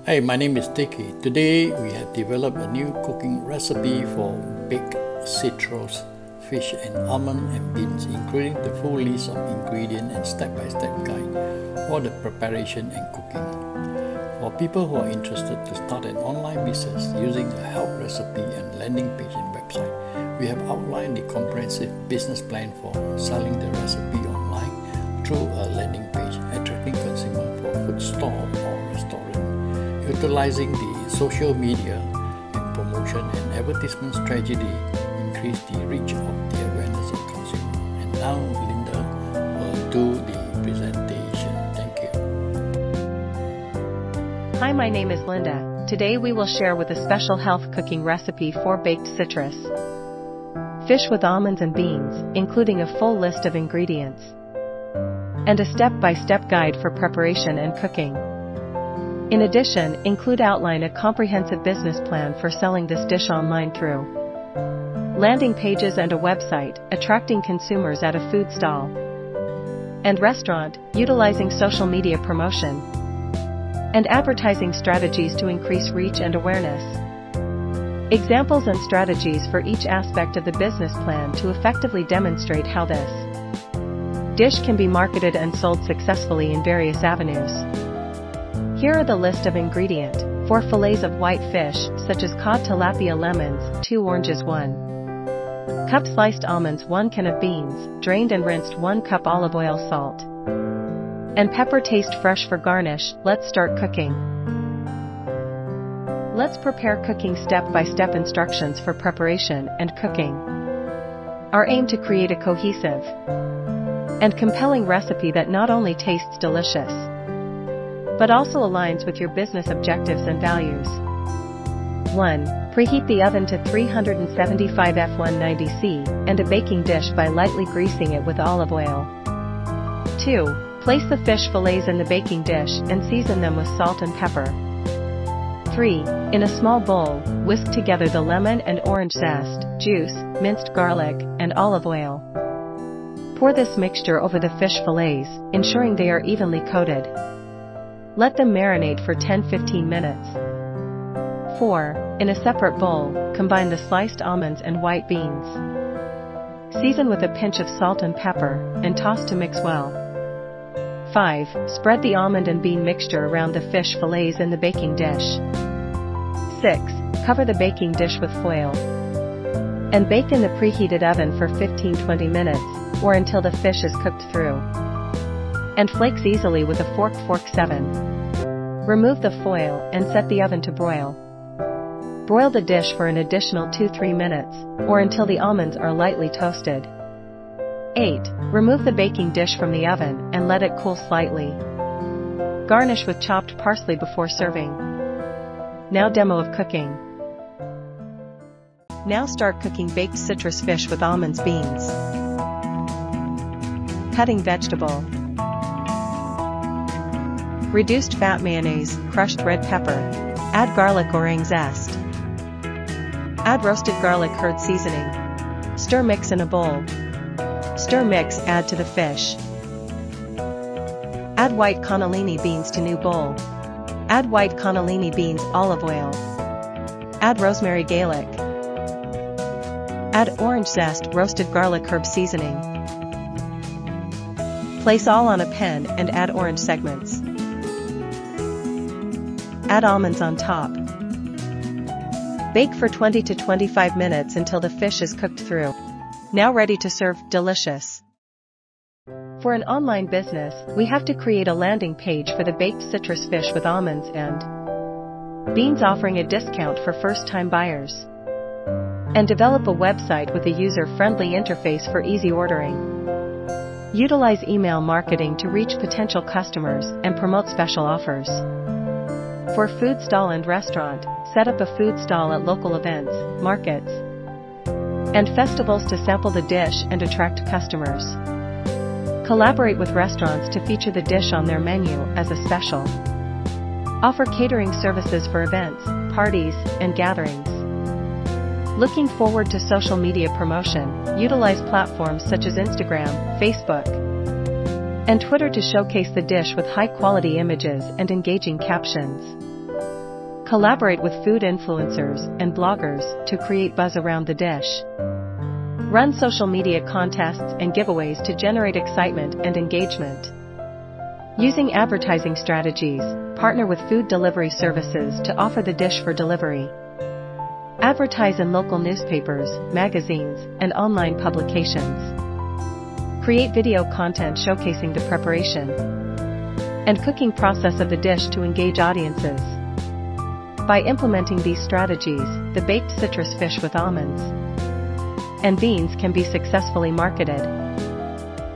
Hey, my name is Dickie. Today we have developed a new cooking recipe for baked citrus, fish and almond and beans, including the full list of ingredients and step-by-step guide for the preparation and cooking. For people who are interested to start an online business using a help recipe and landing page and website, we have outlined the comprehensive business plan for selling the recipe online through a landing page, attracting consumers for food store or restaurant, utilizing the social media and promotion and advertisement strategy increase the reach of the awareness of consumers. And now Linda will do the presentation. Thank you. Hi, my name is Linda. Today we will share with a special health cooking recipe for baked citrus. Fish with almonds and beans, including a full list of ingredients. And a step-by-step guide for preparation and cooking. In addition, include outline a comprehensive business plan for selling this dish online through landing pages and a website, attracting consumers at a food stall and restaurant, utilizing social media promotion and advertising strategies to increase reach and awareness. Examples and strategies for each aspect of the business plan to effectively demonstrate how this dish can be marketed and sold successfully in various avenues. Here are the list of ingredients. 4 fillets of white fish, such as cod, tilapia, lemons, 2 oranges, 1 cup sliced almonds, 1 can of beans, drained and rinsed, 1 cup olive oil, salt and pepper, taste fresh for garnish. Let's start cooking. Let's prepare cooking step-by-step instructions for preparation and cooking. Our aim to create a cohesive and compelling recipe that not only tastes delicious, but also aligns with your business objectives and values. 1. Preheat the oven to 375 F190 and a baking dish by lightly greasing it with olive oil. 2. Place the fish fillets in the baking dish and season them with salt and pepper. 3. In a small bowl, whisk together the lemon and orange zest, juice, minced garlic, and olive oil. Pour this mixture over the fish fillets, ensuring they are evenly coated. Let them marinate for 10-15 minutes. 4. In a separate bowl, combine the sliced almonds and white beans. Season with a pinch of salt and pepper, and toss to mix well. 5. Spread the almond and bean mixture around the fish fillets in the baking dish. 6. Cover the baking dish with foil and bake in the preheated oven for 15-20 minutes, or until the fish is cooked through and flakes easily with a fork. 7. Remove the foil and set the oven to broil. Broil the dish for an additional 2-3 minutes, or until the almonds are lightly toasted. 8. Remove the baking dish from the oven and let it cool slightly. Garnish with chopped parsley before serving. Now demo of cooking. Now start cooking baked citrus fish with almonds, beans. Cutting vegetable. Reduced fat mayonnaise, crushed red pepper. Add garlic orange zest. Add roasted garlic curd seasoning. Stir mix in a bowl. Stir mix, add to the fish. Add white cannellini beans to new bowl. Add white cannellini beans, olive oil. Add rosemary, garlic. Add orange zest, roasted garlic herb seasoning. Place all on a pan and add orange segments. Add almonds on top. Bake for 20 to 25 minutes until the fish is cooked through. Now ready to serve, delicious. For an online business, we have to create a landing page for the baked citrus fish with almonds and beans, offering a discount for first-time buyers. And develop a website with a user-friendly interface for easy ordering. Utilize email marketing to reach potential customers and promote special offers. For food stall and restaurant, set up a food stall at local events, markets, and festivals to sample the dish and attract customers. Collaborate with restaurants to feature the dish on their menu as a special. Offer catering services for events, parties, and gatherings. Looking forward to social media promotion, utilize platforms such as Instagram, Facebook, and Twitter to showcase the dish with high-quality images and engaging captions. Collaborate with food influencers and bloggers to create buzz around the dish. Run social media contests and giveaways to generate excitement and engagement. Using advertising strategies, partner with food delivery services to offer the dish for delivery. Advertise in local newspapers, magazines, and online publications. Create video content showcasing the preparation and cooking process of the dish to engage audiences. By implementing these strategies, the baked citrus fish with almonds and beans can be successfully marketed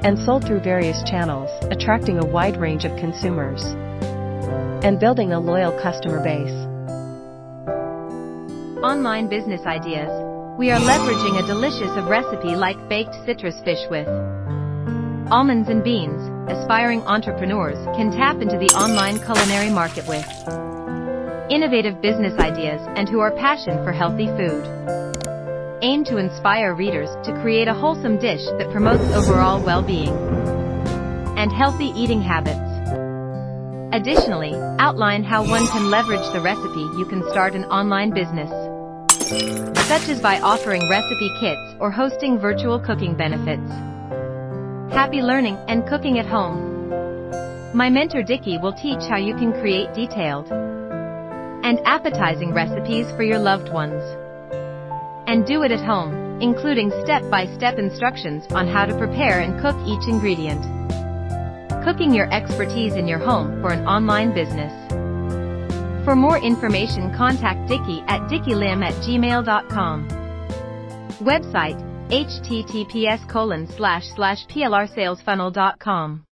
and sold through various channels, attracting a wide range of consumers and building a loyal customer base. Online business ideas. We are leveraging a delicious recipe like baked citrus fish with almonds and beans. Aspiring entrepreneurs can tap into the online culinary market with innovative business ideas and who are passionate for healthy food. Aim to inspire readers to create a wholesome dish that promotes overall well-being and healthy eating habits. Additionally, outline how one can leverage the recipe. You can start an online business, such as by offering recipe kits or hosting virtual cooking benefits. Happy learning and cooking at home. My mentor Dickie will teach how you can create detailed and appetizing recipes for your loved ones. And do it at home, including step-by-step instructions on how to prepare and cook each ingredient. Cooking your expertise in your home for an online business. For more information, contact Dickie at dickielim@gmail.com. Website https://plrsalesfunnel.com